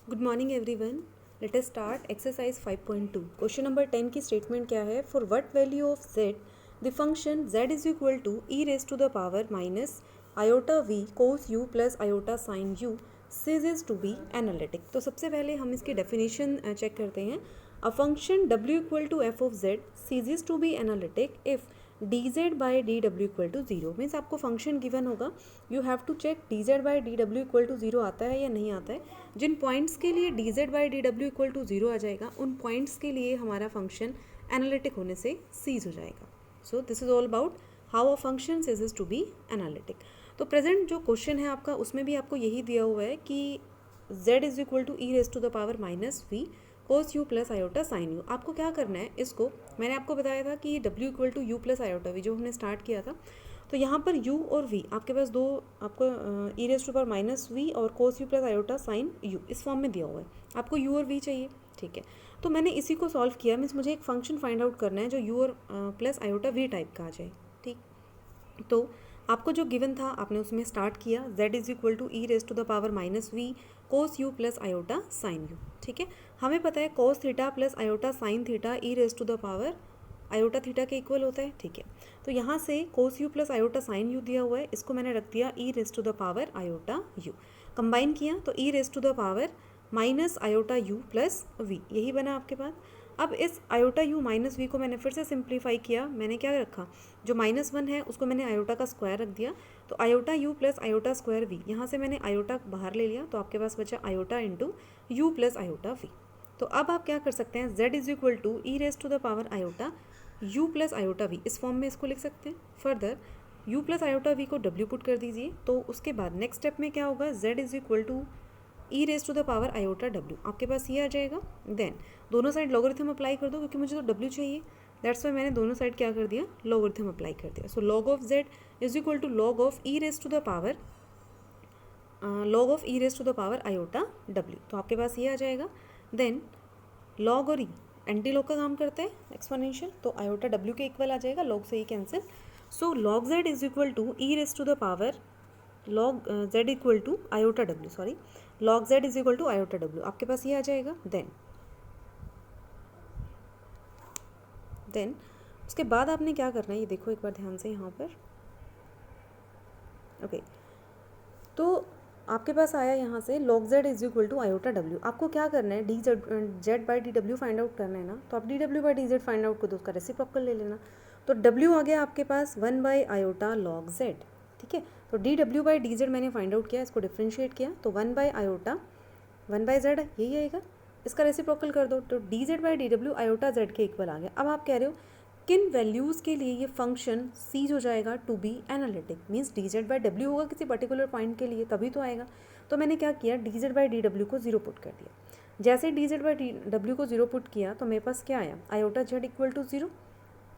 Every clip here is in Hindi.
Good morning everyone. Let us start exercise 5.2। Question number 10 की स्टेटमेंट क्या है? For what value of z the function z is equal to E raise to the power minus iota v cos you plus iota sine u ceases to be analytic. तो सबसे पहले हम इसकी डेफिनेशन चेक करते हैं। A function w equal to f of z ceases to be analytic if d Z by D W equal to zero. Means आपको फंक्शन गिवन होगा, you have to check d Z by D W equal to zero आता है या नहीं आता है। जिन पॉइंट्स के लिए D Z by D W equal to zero आ जाएगा उन पॉइंट्स के लिए हमारा फंक्शन एनालिटिक होने से सीज हो जाएगा। So this is all about how a function ceases to be analytic. तो प्रेजेंट जो क्वेश्चन है आपका उसमें भी आपको यही दिया हुआ है कि z is equal to E raise to the power minus we cos you plus iota sine u. आपको क्या करना है, इसको मैंने आपको बताया था कि w equal to u plus iota v जो हमने स्टार्ट किया था। तो यहाँ पर u और v आपके पास दो, आपको E raise to power minus V और cos you plus iota sine U इस फॉर्म में दिया हुआ है। आपको u और v चाहिए, ठीक है। तो मैंने इसी को सॉल्व किया। मीन्स मुझे एक फंक्शन फाइंड आउट करना है जो u और प्लस आयोटा v टाइप का आ जाए, ठीक। तो आपको जो गिवन था आपने उसमें स्टार्ट किया, z is equal to E raise to the power minus we cos you plus iota sine U, ठीक है। हमें पता है cos theta plus iota sine theta E raise to the power iota theta के इक्वल होता है, ठीक है। तो यहाँ से cos you plus iota sine U दिया हुआ है, इसको मैंने रख दिया E raise to the power iota U. Combine किया तो ई raise to the power minus iota u plus v, यही बना आपके पास। अब इस आयोटा यू माइनस वी को मैंने फिर से सिंप्लीफाई किया। मैंने क्या रखा, जो माइनस वन है उसको मैंने आयोटा का स्क्वायर रख दिया। तो iota u plus iota square v, यहाँ से मैंने आयोटा बाहर ले लिया तो आपके पास बचा iota into u plus iota v. तो अब आप क्या कर सकते हैं, z is equal to E raise to the power iota u plus iota v, इस फॉर्म में इसको लिख सकते हैं। Further u plus iota v को w पुट कर दीजिए। तो उसके बाद नेक्स्ट स्टेप में क्या होगा, z is equal to E raise to the power iota w, आपके पास ये आ जाएगा। देन दोनों साइड लॉगरिथम अप्लाई कर दो क्योंकि मुझे तो w चाहिए, दैट्स वाई मैंने दोनों साइड क्या कर दिया, लॉगरिथम अप्लाई कर दिया। So log of z is equal to log of e raise to the power log of e raise to the power iota w, तो आपके पास ये आ जाएगा। देन लॉग और ई एंटी लॉग का काम करता है एक्सपोनेंशियल, तो आयोटा w के इक्वल आ जाएगा, लॉग से ही cancel. So log z is equal to E raise to the power log z equal to iota w, sorry log z is equal to iota w, आपके पास ये आ जाएगा। देन उसके बाद आपने क्या करना है, ये देखो एक बार ध्यान से यहाँ पर, ओके। तो आपके पास आया यहाँ से log z is equal to iota w। आपको क्या करना है, डी जेड बाई डी डब्ल्यू फाइंड आउट करना है ना, तो आप डी डब्ल्यू by d z find out कर दो, उसका रेसिप्रोकल ले लेना। तो w आ गया आपके पास 1 बाई आयोटा लॉग z, ठीक है। तो डी डब्ल्यू बाई डी जेड मैंने फाइंड आउट किया, इसको डिफ्रेंशिएट किया तो 1 बाई आयोटा 1 बाई जेड यही आएगा, इसका रेसिप्रोकल कर दो तो D Z by D W iota Z के इक्वल आ गया। अब आप कह रहे हो किन वैल्यूज़ के लिए ये फंक्शन सीज हो जाएगा to be analytic, means d Z by डब्ल्यू होगा किसी पर्टिकुलर पॉइंट के लिए तभी तो आएगा। तो मैंने क्या किया, डी जेड बाई डी डब्ल्यू को जीरो पुट कर दिया। जैसे डी जेड बाई डी डब्ल्यू को जीरो पुट किया तो मेरे पास क्या आया, iota z equal to zero,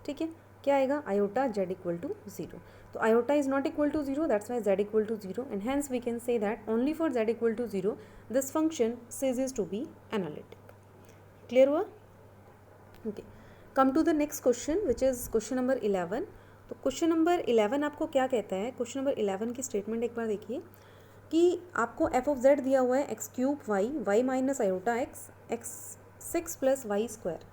ठीक है। क्या आएगा, iota z equal to zero. तो iota is not equal to zero, that's why z equal to zero, and hence we can say that only for z equal to zero this function ceases to be analytic. Clear हुआ? Okay, come to the next question which is question number 11। तो क्वेश्चन नंबर 11 आपको क्या कहता है, क्वेश्चन नंबर 11 की स्टेटमेंट एक बार देखिए कि आपको एफ ऑफ जेड दिया हुआ है x cube y y minus iota x x 6 plus y square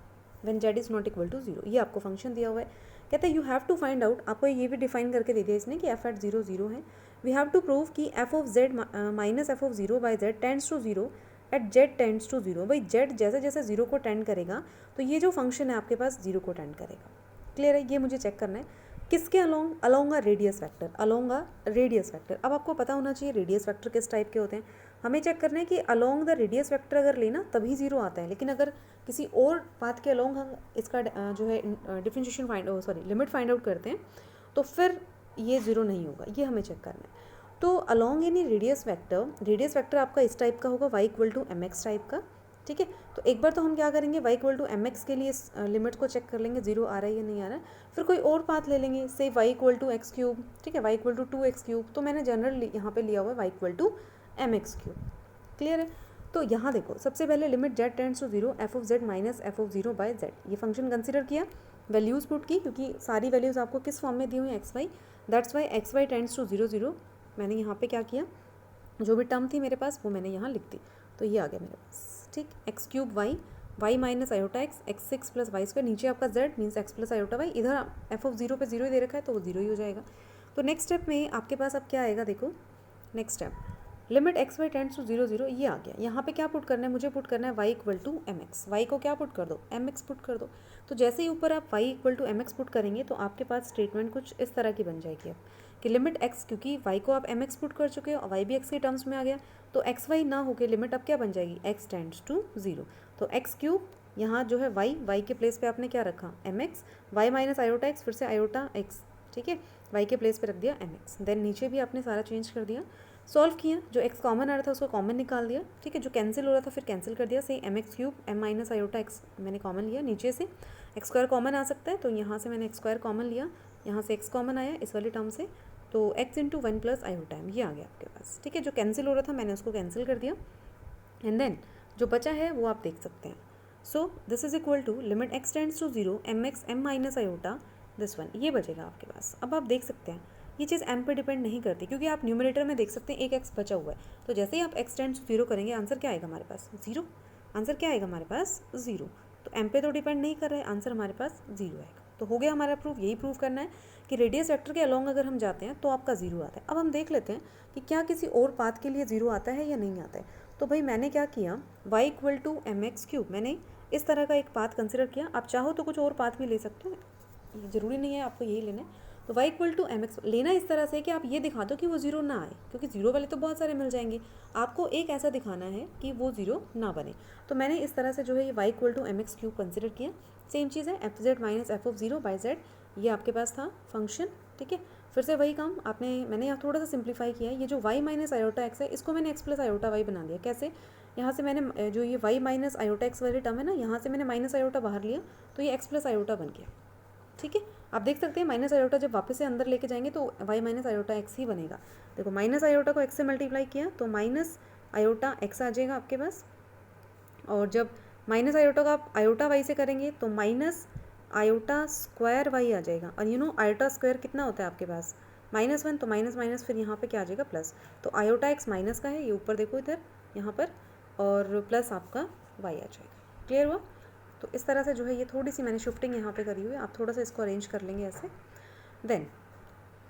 when z is not equal to zero, ये आपको फंक्शन दिया हुआ है। कहते हैं you have to find out, आपको ये भी डिफाइन करके दे दिया इसने कि एफ एट जीरो जीरो है। वी हैव टू प्रूव कि f of z minus f of zero by z tends to zero at z tends to zero. भाई जेड जैसे जैसे जीरो को टेंड करेगा तो ये जो फंक्शन है आपके पास जीरो को टेंड करेगा। क्लियर है? ये मुझे चेक करना है किसके along, along a radius vector, along a radius vector. अब आपको पता होना चाहिए रेडियस वेक्टर किस टाइप के होते हैं। हमें चेक करना है कि अलोंग द रेडियस वेक्टर अगर लेना तभी जीरो आता है, लेकिन अगर किसी और पाथ के अलोंग हम इसका जो है डिफरेंशिएशन लिमिट फाइंड आउट करते हैं तो फिर ये जीरो नहीं होगा, ये हमें चेक करना है। तो अलोंग एनी रेडियस वेक्टर आपका इस टाइप का होगा, y equal to m x type का, ठीक है। तो एक बार तो हम क्या करेंगे, y equal to m x के लिए लिमिट को चेक कर लेंगे जीरो आ रहा है या नहीं आ रहा है। फिर कोई और पाथ ले लेंगे, से y equal to x cube, ठीक है, y equal to 2x cube. तो मैंने जनरल यहाँ पे लिया हुआ है y equal to m x cube. Clear है? तो यहाँ देखो सबसे पहले limit z tends to zero f of z minus f of zero by z, ये फंक्शन कंसिडर किया, वैल्यूज़ पुट की क्योंकि सारी वैल्यूज़ आपको किस फॉर्म में दी हुई है, x y, that's y x y tends to zero zero. मैंने यहाँ पे क्या किया, जो भी टर्म थी मेरे पास वो मैंने यहाँ लिख दी। तो ये आ गया मेरे पास, ठीक। X cube y, y minus iota x, x six plus y square, नीचे आपका z means x plus iota y, इधर एफ ऑफ जीरो पे जीरो ही दे रखा है तो वो जीरो ही हो जाएगा। तो नेक्स्ट स्टेप में आपके पास अब क्या आएगा, देखो next step, limit x y tends to zero zero, ये आ गया। यहाँ पे क्या पुट करना है, मुझे पुट करना है y equal to m x, y को क्या पुट कर दो, एम एक्स पुट कर दो। तो जैसे ही ऊपर आप y equal to m x put करेंगे तो आपके पास स्टेटमेंट कुछ इस तरह की बन जाएगी अब कि लिमिट एक्स, क्योंकि वाई को आप एम एक्स पुट कर चुके हो और वाई भी एक्स के टर्म्स में आ गया, तो एक्स वाई ना होकर लिमिट अब क्या बन जाएगी, एक्स टेंड्स टू जीरो। तो एक्स क्यूब यहाँ जो है वाई के प्लेस पे आपने क्या रखा, m x, y minus iota x, फिर से आयोटा एक्स, ठीक है, वाई के प्लेस पे रख दिया एम एक्स। देन नीचे भी आपने सारा चेंज कर दिया, सॉल्व किया, जो एक्स कॉमन आ रहा था उसको कॉमन निकाल दिया, ठीक है, जो कैंसिल हो रहा था फिर कैंसिल कर दिया। से m x cube m minus iota x मैंने कॉमन लिया, नीचे से एक्स स्क्वायर कॉमन आ सकता है तो यहाँ से मैंने एक्स स्क्वायर कॉमन लिया, यहाँ से एक्स कॉमन आया इस वाली टर्म से, तो x into one plus iota m, ये आ गया आपके पास, ठीक है। जो कैंसिल हो रहा था मैंने उसको कैंसिल कर दिया, एंड देन जो बचा है वो आप देख सकते हैं। So this is equal to limit x tends to zero m x m minus iota this one, ये बचेगा आपके पास। अब आप देख सकते हैं ये चीज़ एम पे डिपेंड नहीं करती, क्योंकि आप न्यूमरेटर में देख सकते हैं एक एक्स बचा हुआ है, तो जैसे ही आप एक्स टेंड्स टू जीरो करेंगे आंसर क्या आएगा हमारे पास, जीरो। आंसर क्या आएगा हमारे पास, जीरो। तो एम पे तो डिपेंड नहीं कर रहा है, आंसर हमारे पास जीरो आएगा। तो हो गया हमारा प्रूफ, यही प्रूफ करना है कि रेडियस वेक्टर के अलॉन्ग अगर हम जाते हैं तो आपका जीरो आता है। अब हम देख लेते हैं कि क्या किसी और पाथ के लिए जीरो आता है या नहीं आता है। तो भाई मैंने क्या किया, y equal to m x cube, मैंने इस तरह का एक पाथ कंसिडर किया। आप चाहो तो कुछ और पाथ भी ले सकते हो, ज़रूरी नहीं है आपको यही लेना है। तो y equal to m x लेना इस तरह से कि आप ये दिखा दो कि वो जीरो ना आए, क्योंकि जीरो वाले तो बहुत सारे मिल जाएंगे, आपको एक ऐसा दिखाना है कि वो जीरो ना बने। तो मैंने इस तरह से जो है ये y equal to m x cube consider किया। सेम चीज़ है, f z minus f of zero by z, ये आपके पास था फंक्शन, ठीक है। फिर से वही काम मैंने यहाँ थोड़ा सा सिंप्लीफाई किया है, ये जो वाई माइनस आयोटा एक्स है इसको मैंने एक्स प्लस आयोटा वाई बना दिया। कैसे, यहाँ से मैंने जो ये वाई माइनस आयोटा एक्स वाली टर्म है ना, यहाँ से मैंने माइनस आयोटा बाहर लिया तो ये एक्स प्लस आयोटा बन गया, ठीक है। आप देख सकते हैं माइनस आयोटा जब वापस से अंदर लेके जाएंगे तो वाई माइनस आयोटा एक्स ही बनेगा। देखो माइनस आयोटा को एक्स से मल्टीप्लाई किया तो माइनस आयोटा एक्स आ जाएगा आपके पास, और जब माइनस आयोटा का आप आयोटा वाई से करेंगे तो माइनस आयोटा स्क्वायर वाई आ जाएगा। और यू नो आयोटा स्क्वायर कितना होता है आपके पास, माइनस वन, तो माइनस माइनस फिर यहाँ पे क्या आ जाएगा, प्लस। तो आयोटा एक्स माइनस का है, ये ऊपर देखो इधर यहाँ पर, और प्लस आपका वाई आ जाएगा। क्लियर हुआ। तो इस तरह से जो है ये थोड़ी सी मैंने शिफ्टिंग यहाँ पे करी हुई है, आप थोड़ा सा इसको अरेंज कर लेंगे ऐसे। Then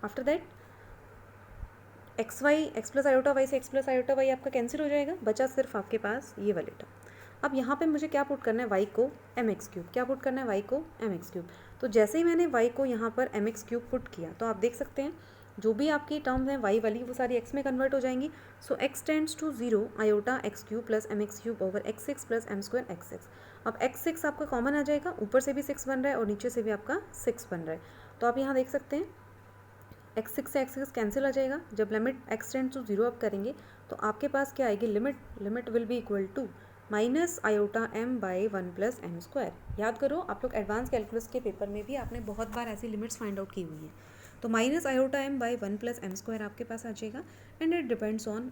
after that x y, x plus iota y से एक्स प्लस आयोटा वाई आपका कैंसिल हो जाएगा, बचा सिर्फ आपके पास ये वाले टर्म। अब यहाँ पे मुझे क्या पुट करना है, वाई को एम एक्स क्यूब, क्या पुट करना है, वाई को एम एक्स क्यूब। तो जैसे ही मैंने वाई को यहाँ पर एम एक्स क्यूब पुट किया तो आप देख सकते हैं जो भी आपकी टर्म्स हैं वाई वाली वो सारी एक्स में कन्वर्ट हो जाएंगी। So x tends to zero iota x cube plus m x cube over x six plus m square x six. अब एक्स सिक्स आपका कॉमन आ जाएगा, ऊपर से भी सिक्स बन रहा है और नीचे से भी आपका सिक्स बन रहा है। तो आप यहाँ देख सकते हैं एक्स सिक्स से एक्स सिक्स कैंसिल आ जाएगा। जब limit x tends to zero आप करेंगे तो आपके पास क्या आएगी, limit will be equal to minus iota m by one plus m square. याद करो आप लोग एडवांस कैलकुलस के पेपर में भी आपने बहुत बार ऐसी लिमिट्स फाइंड आउट की हुई हैं। तो minus iota m by one plus m square आपके पास आ जाएगा, and it depends on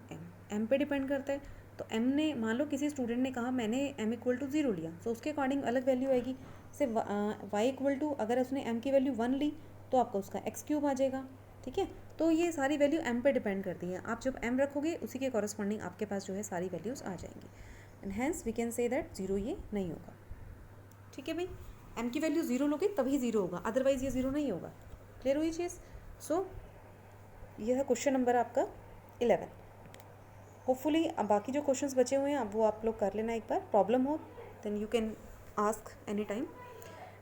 m पे डिपेंड करता है। तो एम ने, मान लो किसी स्टूडेंट ने कहा मैंने एम इक्वल टू जीरो लिया, तो उसके अकॉर्डिंग अलग वैल्यू आएगी। से वाई इक्वल टू अगर उसने एम की वैल्यू वन ली तो आपका उसका एक्स क्यूब आ जाएगा, ठीक है। तो ये सारी वैल्यू एम पे डिपेंड करती है, आप जब एम रखोगे उसी के कॉरस्पॉन्डिंग आपके पास जो है सारी वैल्यूज़ आ जाएंगी, and hence we can say that zero ये नहीं होगा, ठीक है भाई। एम की वैल्यू जीरो लोगे तभी जीरो होगा, अदरवाइज ये जीरो नहीं होगा। क्लियर हुई चीज़। सो ये है क्वेश्चन नंबर आपका 11। होपफुली अब बाकी जो क्वेश्चंस बचे हुए हैं अब वो आप लोग कर लेना, एक बार प्रॉब्लम हो then you can ask any time.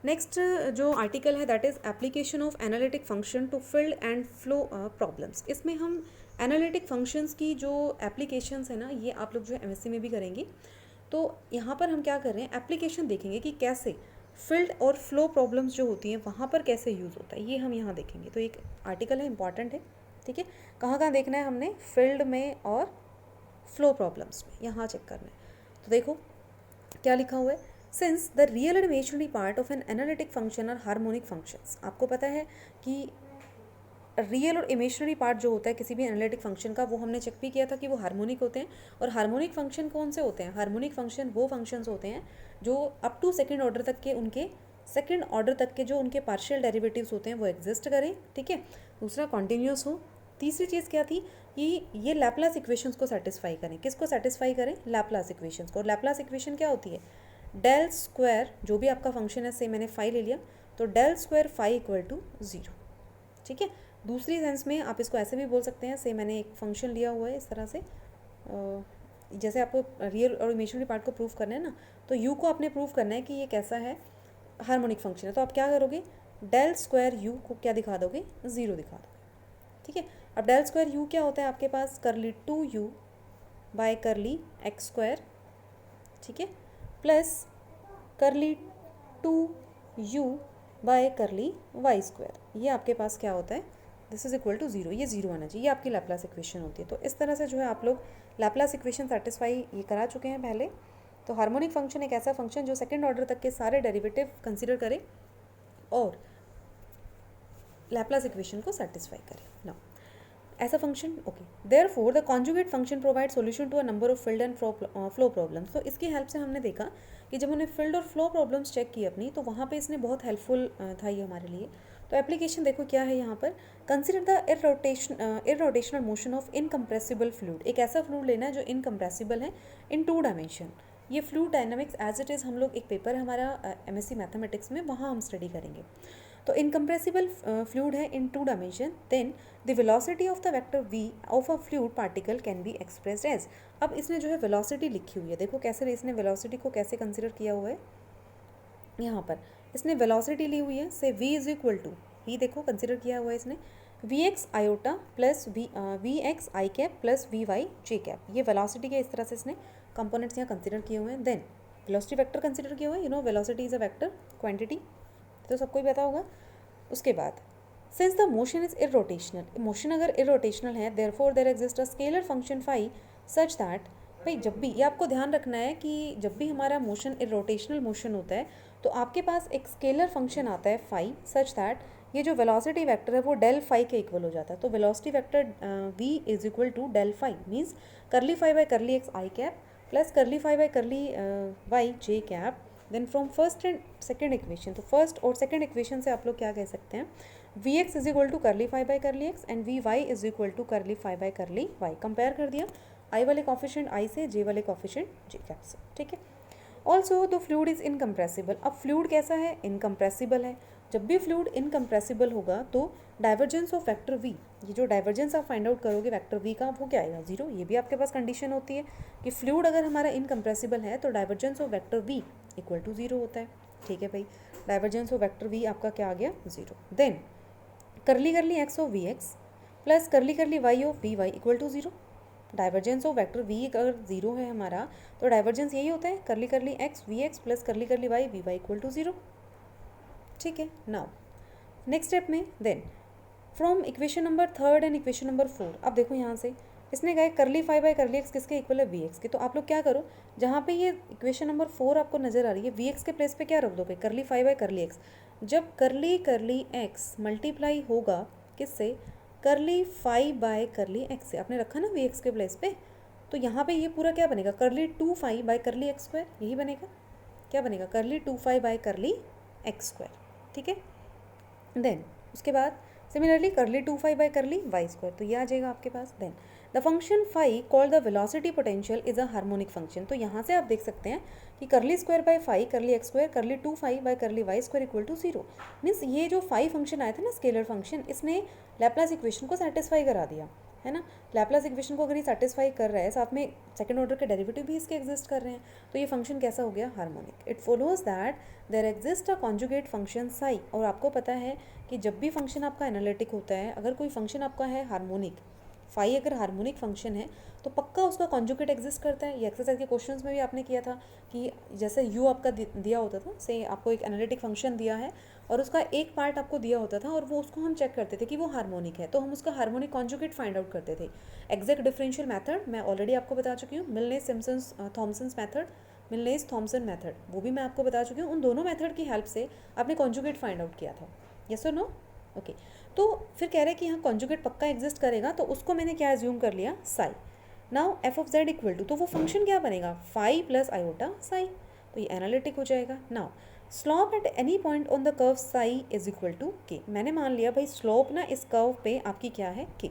Next जो आर्टिकल है that is application of analytic function to field and flow problems. इसमें हम एनालिटिक फंक्शंस की जो एप्लीकेशंस है ना, ये आप लोग जो है एमएससी में भी करेंगे। तो यहाँ पर हम क्या कर रहे हैं, एप्लीकेशन देखेंगे कि कैसे फील्ड और फ्लो प्रॉब्लम्स जो होती हैं वहाँ पर कैसे यूज़ होता है, ये हम यहाँ देखेंगे। तो एक आर्टिकल है, इंपॉर्टेंट है, ठीक है। कहाँ कहाँ देखना है हमने, फील्ड में और फ्लो प्रॉब्लम्स में, यहाँ चेक करना है। तो देखो क्या लिखा हुआ है, since the real and imaginary part of an analytic function are harmonic functions. आपको पता है कि रियल और इमेजिनरी पार्ट जो होता है किसी भी एनालिटिक फंक्शन का, वो हमने चेक भी किया था कि वो हार्मोनिक होते हैं। और हार्मोनिक फंक्शन कौन से होते हैं, हार्मोनिक फंक्शन वो फंक्शंस होते हैं जो अप टू सेकंड ऑर्डर तक के उनके सेकंड ऑर्डर तक के जो उनके पार्शियल डेरिवेटिव्स होते हैं वो एग्जिस्ट करें, ठीक है। दूसरा कॉन्टिन्यूस हो। तीसरी चीज़ क्या थी, ये लैप्लास इक्वेशंस को सेटिस्फाई करें। किसको सेटिस्फाई करें? लैप्लास इक्वेशंस को। लैप्लास इक्वेशन क्या होती है? डेल स्क्वायर, जो भी आपका फंक्शन है, से मैंने फाई ले लिया, तो del square phi equal to 0। ठीक है। दूसरी सेंस में आप इसको ऐसे भी बोल सकते हैं, से मैंने एक फंक्शन लिया हुआ है इस तरह से, जैसे आपको रियल और इमेजिनरी पार्ट को प्रूव करना है ना, तो यू को आपने प्रूव करना है कि ये कैसा है, हार्मोनिक फंक्शन है। तो आप क्या करोगे? डेल स्क्वायर यू को क्या दिखा दोगे? 0 दिखा दोगे। ठीक है। अब डेल स्क्वायर यू क्या होता है आपके पास? करली 2u bye curly x square, ठीक है, प्लस करली 2u bye curly y square. ये आपके पास क्या होता है? This is equal to 0। ये 0 आना चाहिए। ये आपकी लैप्लास इक्वेशन होती है। तो इस तरह से जो है आप लोग लैप्लास इक्वेशन सेटिस्फाई ये करा चुके हैं पहले। तो हार्मोनिक फंक्शन एक ऐसा फंक्शन जो सेकंड ऑर्डर तक के सारे डेरिवेटिव कंसीडर करे और लैप्लास इक्वेशन को सेटिस्फाई करे। नाउ ऐसा फंक्शन, okay, therefore the conjugate function provide solution to a number of field and flow problems. तो इसकी हेल्प से हमने देखा कि जब हमने फील्ड और फ्लो प्रॉब्लम्स चेक की अपनी, तो वहाँ पे इसने बहुत हेल्पफुल था ये हमारे लिए। तो एप्लीकेशन देखो क्या है यहाँ पर, consider the irrotational motion of incompressible fluid. एक ऐसा फ्लूइड लेना है जो इनकम्प्रेसिबल है इन 2 डायमेंशन। ये fluid dynamics as it is, हम लोग एक पेपर है हमारा MSc मैथमेटिक्स में, वहाँ हम स्टडी करेंगे। तो इनकम्प्रेसिबल फ्लूइड है in 2 dimension, then the velocity of the vector v of a fluid particle can be expressed as. अब इसने जो है वेलोसिटी लिखी हुई है, देखो कैसे इसने वेलोसिटी को कैसे कंसिडर किया हुआ है। यहाँ पर इसने वेलोसिटी ली हुई है, से v इज इक्वल टू, ही देखो कंसिडर किया हुआ है इसने, vx आयोटा प्लस vx आई कैप प्लस vy जे कैप। ये वेलोसिटी के इस तरह से इसने कंपोनेंट्स यहाँ कंसिडर किए हुए हैं। देन वेलोसिटी वेक्टर कंसिडर किया हुआ है, velocity is a vector quantity, तो सबको ही पता होगा। उसके बाद since the motion is irrotational, motion अगर इरोटेशनल है, therefore there exist a scalar function phi such that, भाई जब भी ये आपको ध्यान रखना है कि जब भी हमारा मोशन इरोटेशनल मोशन होता है, तो आपके पास एक स्केलर फंक्शन आता है फाई सच दैट ये जो वेलोसिटी वेक्टर है वो डेल फाई के इक्वल हो जाता है। तो velocity vector v is equal to del phi, means curly phi by curly x i cap plus curly phi by curly y j cap. Then from first and second equation, तो फर्स्ट और सेकेंड इक्वेशन से आप लोग क्या कह सकते हैं, v x is equal to curly phi by curly x and v y is equal to curly phi by curly y. Compare कर दिया आई वाले कॉफिशेंट आई से, जे वाले कॉफिशेंट जे कैप से। ठीक है। Also the fluid is incompressible. अब फ्लूइड कैसा है? इनकम्प्रेसिबल है। जब भी फ्लूइड इनकम्प्रेसिबल होगा तो डाइवर्जेंस ऑफ वेक्टर v, ये जो डाइवर्जेंस आप फाइंड आउट करोगे वेक्टर v का, वो क्या आएगा? 0। ये भी आपके पास कंडीशन होती है कि फ्लूइड अगर हमारा इनकम्प्रेसिबल है तो divergence of vector v equal to 0 होता है। ठीक है भाई, डाइवर्जेंस ऑफ वेक्टर v आपका क्या आ गया? 0। Then curly curly x of v x plus curly curly y of v y equal to 0। Divergence of vector v अगर 0 है हमारा, तो डाइवर्जेंस यही होता है करली curly x we x plus curly curly y v y equal to 0। ठीक है। नाउ नेक्स्ट स्टेप में, then from equation number 3 and equation number 4, अब देखो यहाँ से इसने कहा curly phi by curly x किसके इक्वल है? वी एक्स के। तो आप लोग क्या करो, जहाँ पे ये इक्वेशन नंबर 4 आपको नजर आ रही है, वी एक्स के प्लेस पे क्या रख दोगे? करली फाई बाई करली एक्स। जब करली करली एक्स मल्टीप्लाई होगा किससे? करली फाई बाय करली एक्स से। आपने रखा ना वी एक्स के प्लेस पे, तो यहाँ पे ये पूरा क्या बनेगा? Curly 2 phi by curly x square, यही बनेगा। क्या बनेगा? Curly 2 phi by curly x square. ठीक है। देन उसके बाद similarly curly 2 phi by curly y square, तो ये आ जाएगा आपके पास। Then the function phi called the velocity potential is a harmonic function. तो यहाँ से आप देख सकते हैं कि curly square by phi curly x square curly 2 phi by curly y square equal to 0। Means ये जो फाई फंक्शन आया था ना, स्केलर फंक्शन, इसने लैप्लास इक्वेशन को सेटिस्फाई करा दिया है ना। लैप्लास इक्वेशन को अगर ये सेटिस्फाई कर रहा है, साथ में सेकंड ऑर्डर के डेरिवेटिव भी इसके एग्जिस्ट कर रहे हैं, तो ये फंक्शन कैसा हो गया? Harmonic. It follows that there exist a conjugate function psi. और आपको पता है कि जब भी फंक्शन आपका एनालिटिक होता है, अगर कोई फंक्शन आपका है हार्मोनिक, फाई अगर हार्मोनिक फंक्शन है तो पक्का उसका कॉन्जुगेट एग्जिस्ट करता है। ये एक्सरसाइज के क्वेश्चंस में भी आपने किया था कि जैसे यू आपका दिया होता था, से आपको एक एनालिटिक फंक्शन दिया है और उसका एक पार्ट आपको दिया होता था और वो उसको हम चेक करते थे कि वो हार्मोनिक है, तो हम उसका हार्मोनिक कॉन्जुगेट फाइंड आउट करते थे। एग्जैक्ट डिफरेंशियल मेथड मैं ऑलरेडी आपको बता चुकी हूँ, Milne's Simpson's Thomson's method, Milne's Thomson method, वो भी मैं आपको बता चुकी हूँ। उन दोनों मेथड की हेल्प से आपने कॉन्जुगेट फाइंड आउट किया था। यस और नो? ओके। तो फिर कह रहे हैं कि यहाँ कॉन्जुगेट पक्का एग्जिस्ट करेगा, तो उसको मैंने क्या एज्यूम कर लिया? Psi. Now f of z equal to, तो वो फंक्शन क्या बनेगा? फाई प्लस आयोटा साई, तो ये एनालिटिक हो जाएगा। Now slope at any point on the curve psi is equal to k. मैंने मान लिया भाई स्लोप ना इस कर्व पे आपकी क्या है? के।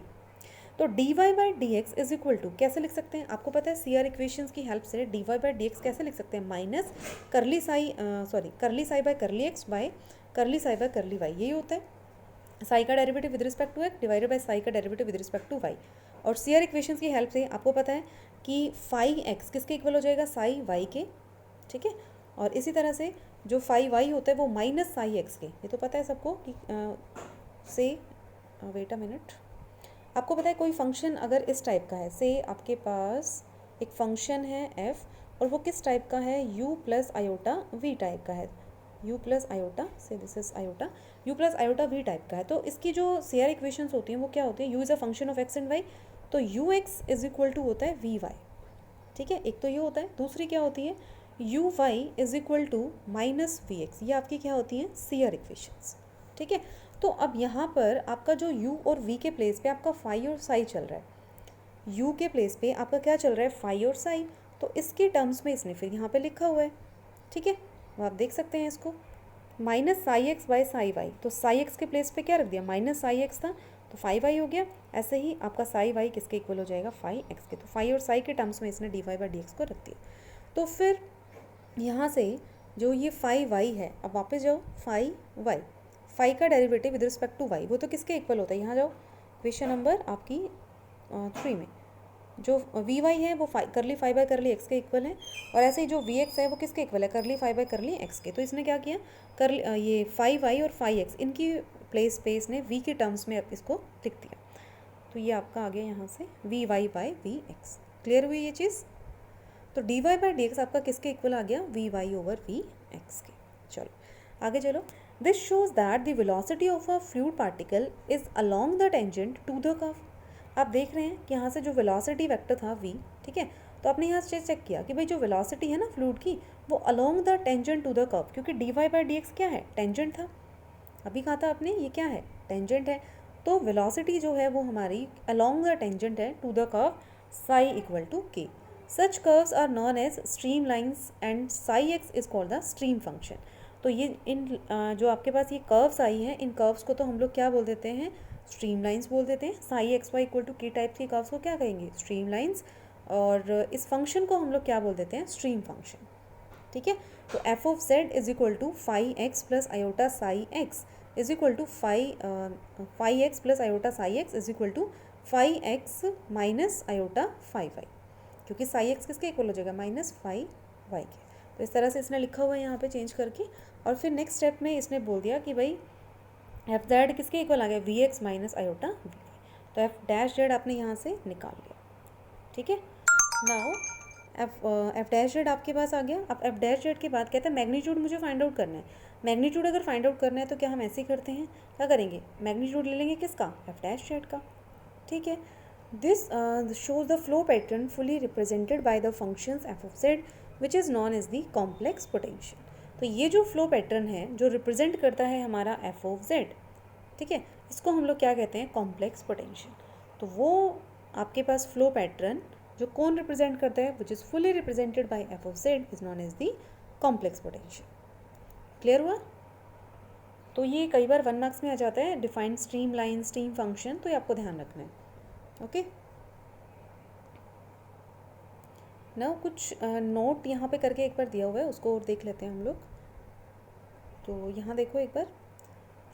तो d y by d x is equal to कैसे लिख सकते हैं, आपको पता है सी आर इक्वेशंस की हेल्प से d y by d x कैसे लिख सकते हैं, minus curly psi curly psi by curly x by curly psi by curly Y, यही होता है साई का derivative with respect to x divided by psi का derivative with respect to y. और सी आर इक्वेशंस की हेल्प से आपको पता है कि फाई एक्स किसके इक्वल हो जाएगा, साई वाई के, ठीक है। और इसी तरह से जो फाई वाई होता है वो माइनस साई एक्स के, ये तो पता है सबको कि से वेट अ मिनट, आपको पता है कोई फंक्शन अगर इस टाइप का है, से आपके पास एक फंक्शन है एफ और वो किस टाइप का है, u plus iota v type का है, u प्लस आयोटा से this is iota u plus iota v type का है। तो इसकी जो सी आर इक्वेशंस होती हैं वो क्या होती है, u is a function of x and y, तो u x is equal to होता है वी वाई, ठीक है। एक तो ये होता है, दूसरी क्या होती है, u y is equal to minus v x, ये आपकी क्या होती हैं सी आर इक्वेशंस, ठीक है। तो अब यहाँ पर आपका जो u और v के प्लेस पे आपका फाई और साई चल रहा है, u के प्लेस पे आपका क्या चल रहा है, फाई और साई, तो इसके टर्म्स में इसने फिर यहाँ पे लिखा हुआ है, ठीक है। वो आप देख सकते हैं इसको, minus psi x by psi y, तो साई एक्स के प्लेस पे क्या रख दिया, माइनस साई एक्स था तो फाई वाई हो गया, ऐसे ही आपका साई वाई किसके इक्वल हो जाएगा, फाई एक्स के, तो फाई और साई के टर्म्स में इसने d y by d x को रख दिया। तो फिर यहाँ से जो ये फाई वाई है, अब वापस जाओ फाई वाई, फाई का derivative with respect to y वो तो किसके इक्वल होता है, यहाँ जाओ क्वेश्चन नंबर आपकी 3 में, जो वी वाई है वो करली फाई बाय करली एक्स के इक्वल है, और ऐसे ही जो वी एक्स है वो किसके इक्वल है, करली फाई बाय करली एक्स के। तो इसने क्या किया, ये फाई वाई और फाई एक्स इनकी प्लेस पे इसने वी के टर्म्स में इसको लिख दिया, तो ये आपका आ गया यहाँ से v y by v x. Clear हुई ये चीज़, तो d y by d x आपका किसके इक्वल आ गया, v y over v x के। चलो आगे चलो, this shows that the velocity of a fluid particle is along the tangent to the curve. आप देख रहे हैं कि यहाँ से जो वेलोसिटी वेक्टर था v, ठीक है, तो आपने यहाँ से चेक किया कि भाई जो वेलोसिटी है ना फ्लूइड की वो along the tangent to the curve, क्योंकि d y by d x क्या है, टेंजेंट था, अभी कहा था आपने ये क्या है, टेंजेंट है, तो वेलोसिटी जो है वो हमारी अलोंग द टेंजेंट है to the curve psi equal to k. Such curves are known as stream lines and psi x is called the stream function. तो ये इन जो आपके पास ये कर्व्स आई हैं, इन कर्व्स को तो हम लोग क्या बोल देते हैं, स्ट्रीम लाइन्स बोल देते हैं। Psi x y equal to k type के कर्व्स को क्या कहेंगे, स्ट्रीम लाइन्स, और इस फंक्शन को हम लोग क्या बोल देते हैं, स्ट्रीम फंक्शन, ठीक है। तो f of z is equal to phi x plus iota psi x is equal to phi x plus iota psi x is equal to phi x minus iota phi y, क्योंकि साई एक्स किसके इक्वल हो जाएगा, माइनस फाई वाई के। तो इस तरह से इसने लिखा हुआ है यहाँ पे चेंज करके, और फिर नेक्स्ट स्टेप में इसने बोल दिया कि भाई एफ जेड किसके इक्वल आ गया, v x minus iota v y, तो एफ डैश जेड आपने यहाँ से निकाल लिया, ठीक है। नाउ एफ डैश जेड आपके पास आ गया। अब एफ डैश जेड के बाद कहते हैं मैग्नीट्यूड मुझे फाइंड आउट करना है। मैग्नीट्यूड अगर फाइंड आउट करना है तो क्या हम ऐसे ही करते हैं, क्या करेंगे, मैग्नीट्यूड ले लेंगे किसका, एफ डैश जेड का, ठीक है। This shows the flow pattern fully represented by the functions f of z which is known as the complex potential। तो ये जो फ्लो पैटर्न है जो रिप्रेजेंट करता है हमारा f of z, ठीक है, इसको हम लोग क्या कहते हैं, कॉम्प्लेक्स पोटेंशियल। तो वो आपके पास फ्लो पैटर्न जो कौन रिप्रेजेंट करता है, which is fully represented by f of z is known as the complex potential. Clear हुआ, तो ये कई बार 1 मार्क्स में आ जाता है, defined stream line, stream function, तो ये आपको ध्यान रखना है, ओके। ना कुछ नोट यहाँ पे करके एक बार दिया हुआ है, उसको और देख लेते हैं हम लोग। तो यहाँ देखो एक बार,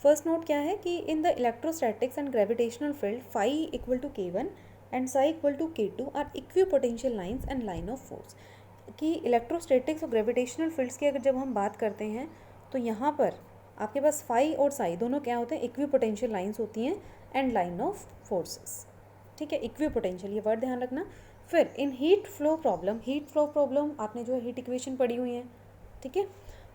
फर्स्ट नोट क्या है कि in the electrostatics and gravitational field phi equal to k1 and psi equal to k2 are equipotential lines and line of force. कि इलेक्ट्रोस्टैटिक्स और ग्रेविटेशनल फील्ड्स की अगर जब हम बात करते हैं तो यहाँ पर आपके पास फाई और साई दोनों क्या होते हैं, इक्विपोटेंशियल लाइंस होती हैं एंड लाइन ऑफ फोर्सेस, ठीक है, इक्विपोटेंशियल, ये वर्ड ध्यान रखना। फिर इन हीट फ्लो प्रॉब्लम आपने जो हीट इक्वेशन पढ़ी हुई है, ठीक है,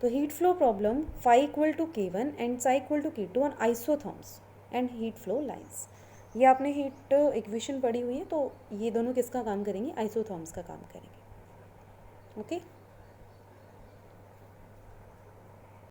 तो heat flow problem phi equal to k1 and psi equal to k2 on isotherms and heat flow lines, ये आपने हीट इक्वेशन पढ़ी हुई है, तो ये दोनों किसका काम करेंगे, आइसोथर्म्स का काम करेंगे, ओके।